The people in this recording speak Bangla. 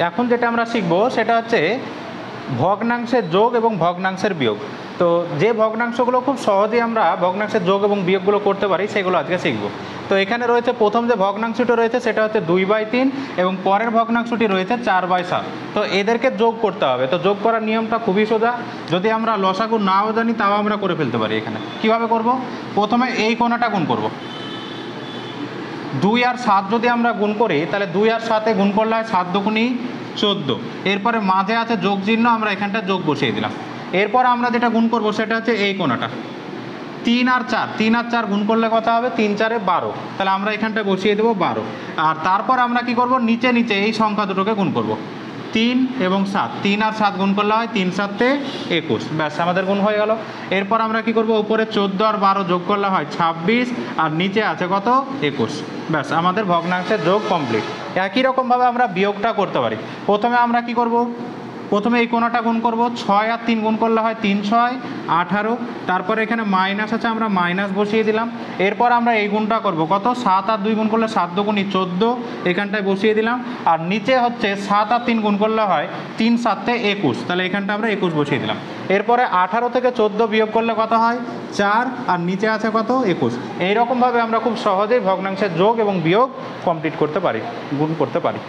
এখন যেটা আমরা শিখব সেটা হচ্ছে ভগ্নাংশের যোগ এবং ভগ্নাংশের বিয়োগ। তো যে ভগ্নাংশগুলো খুব সহজেই আমরা ভগ্নাংশের যোগ এবং বিয়োগগুলো করতে পারি সেগুলো আজকে শিখব। তো এখানে রয়েছে প্রথম যে ভগ্নাংশটি রয়েছে সেটা হচ্ছে 2/3 এবং পরের ভগ্নাংশটি রয়েছে 4/7। তো এদেরকে যোগ করতে হবে। তো যোগ করার নিয়মটা খুবই সোজা, যদি আমরা লসাগু নাও জানি তাও আমরা করে ফেলতে পারি। এখানে কিভাবে করব, প্রথমে এই কোণাটা গুণ করব। 2 আর 7 যদি আমরা গুণ করি তাহলে 2 আর 7 গুণ করলে হয় 7 দুগুণী 14। এরপরে মাঝে আছে যোগ চিহ্ন, আমরা এখানটা যোগ বসিয়ে দিলাম। এরপর আমরা যেটা গুণ করব সেটা হচ্ছে এই কোণাটা 3 আর 4 গুণ করলে কত হবে, 3 4 12। তাহলে আমরা এখানটা বসিয়ে দেবো 12। আর তারপর আমরা কি করব, নিচে নিচে এই সংখ্যা দুটোকে গুণ করব, 3 এবং 7। 3 আর 7 গুণ করলে হয় 3 7 21। ব্যাস আমাদের গুণ হয়ে গেল। এরপর আমরা কি করব, উপরে 14 আর 12 যোগ করলে হয় 26 আর নিচে আছে কত, 21। ব্যাস আমাদের ভগ্নাংশের যোগ কমপ্লিট। একই রকমভাবে আমরা বিয়োগটা করতে পারি। প্রথমে আমরা কি করব, প্রথমে এই কোণাটা গুণ করব, 6 আর 3 গুণ করলে হয় 3 6 18। তারপরে এখানে মাইনাস আছে, আমরা মাইনাস বসিয়ে দিলাম। এরপর আমরা এই গুণটা করব, কত, 7 আর 2 গুণ করলে 7 দুগুণী 14, এখানটায় বসিয়ে দিলাম। আর নিচে হচ্ছে 7 আর 3 গুণ করলে হয় 3 7 21, তাহলে এখানটা আমরা 21 বসিয়ে দিলাম। এরপরে 18 থেকে 14 বিয়োগ করলে কত হয়, 4 আর নিচে আছে কত, 21। এইরকমভাবে আমরা খুব সহজেই ভগ্নাংশের যোগ এবং বিয়োগ কমপ্লিট করতে পারি, গুণ করতে পারি।